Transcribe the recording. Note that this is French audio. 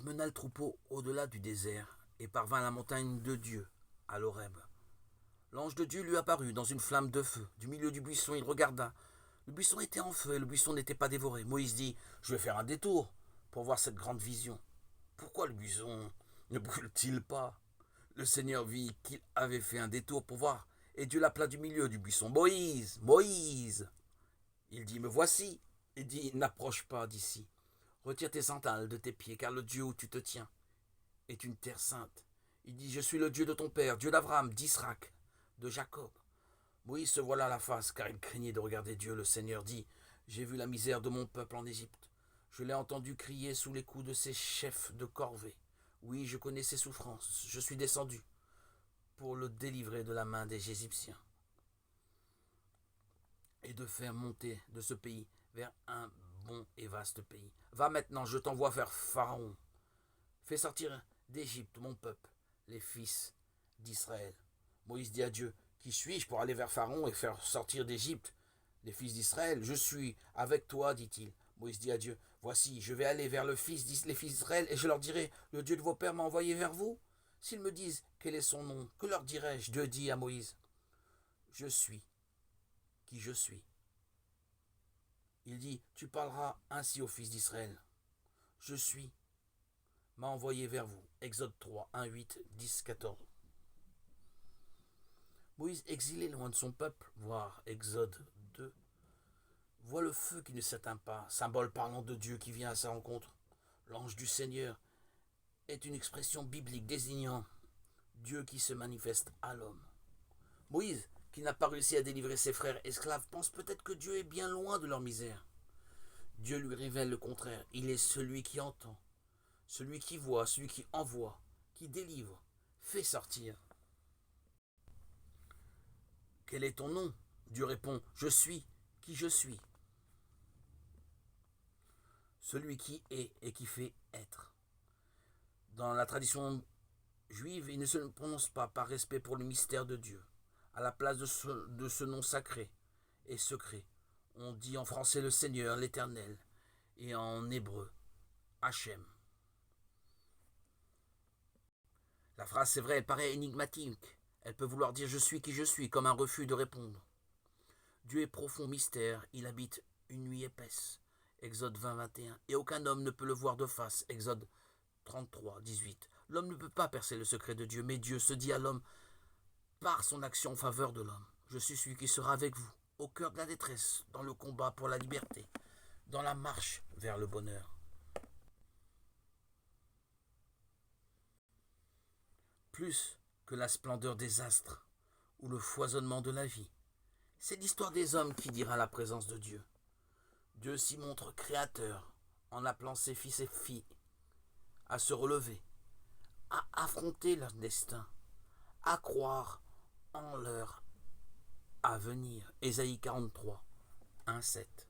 mena le troupeau au-delà du désert et parvint à la montagne de Dieu, à l'Horeb. L'ange de Dieu lui apparut dans une flamme de feu. Du milieu du buisson, il regarda. Le buisson était en feu et le buisson n'était pas dévoré. Moïse dit, je vais faire un détour pour voir cette grande vision. Pourquoi le buisson ne brûle-t-il pas? Le Seigneur vit qu'il avait fait un détour pour voir, et Dieu l'appela du milieu du buisson. Moïse, Moïse. Il dit, me voici. Il dit, n'approche pas d'ici. Retire tes sandales de tes pieds, car le Dieu où tu te tiens est une terre sainte. Il dit, je suis le Dieu de ton père, Dieu d'Abraham, d'Israël, de Jacob. Moïse se voila la face, car il craignait de regarder Dieu. Le Seigneur dit, j'ai vu la misère de mon peuple en Égypte. Je l'ai entendu crier sous les coups de ses chefs de corvée. Oui, je connais ses souffrances. Je suis descendu pour le délivrer de la main des Égyptiens et de faire monter de ce pays vers un bon et vaste pays. Va maintenant, je t'envoie vers Pharaon. Fais sortir d'Égypte mon peuple, les fils d'Israël. Moïse dit à Dieu, qui suis-je pour aller vers Pharaon et faire sortir d'Égypte les fils d'Israël? Je suis avec toi, dit-il. Moïse dit à Dieu, voici, je vais aller vers les fils d'Israël et je leur dirai, le Dieu de vos pères m'a envoyé vers vous. S'ils me disent, quel est son nom, que leur dirai-je? Dieu dit à Moïse, je suis qui je suis. Il dit, tu parleras ainsi aux fils d'Israël. Je suis m'a envoyé vers vous. Exode 3, 1, 8, 10, 14. Moïse, exilé loin de son peuple, voir Exode 2, voit le feu qui ne s'éteint pas, symbole parlant de Dieu qui vient à sa rencontre. L'ange du Seigneur est une expression biblique désignant Dieu qui se manifeste à l'homme. Moïse, qui n'a pas réussi à délivrer ses frères esclaves, pense peut-être que Dieu est bien loin de leur misère. Dieu lui révèle le contraire. Il est celui qui entend, celui qui voit, celui qui envoie, qui délivre, fait sortir. Quel est ton nom? Dieu répond, je suis qui je suis. Celui qui est et qui fait être. Dans la tradition juive, il ne se prononce pas par respect pour le mystère de Dieu. À la place de ce nom sacré et secret, on dit en français le Seigneur, l'Éternel, et en hébreu, Hachem. La phrase, c'est vrai, elle paraît énigmatique. Elle peut vouloir dire je suis qui je suis, comme un refus de répondre. Dieu est profond mystère, il habite une nuit épaisse. Exode 20, 21. Et aucun homme ne peut le voir de face. Exode 33, 18. L'homme ne peut pas percer le secret de Dieu, mais Dieu se dit à l'homme par son action en faveur de l'homme. Je suis celui qui sera avec vous, au cœur de la détresse, dans le combat pour la liberté, dans la marche vers le bonheur. Plus que la splendeur des astres ou le foisonnement de la vie, c'est l'histoire des hommes qui dira la présence de Dieu. Dieu s'y montre créateur en appelant ses fils et filles à se relever, à affronter leur destin, à croire en leur avenir. Ésaïe 43, 1, 7.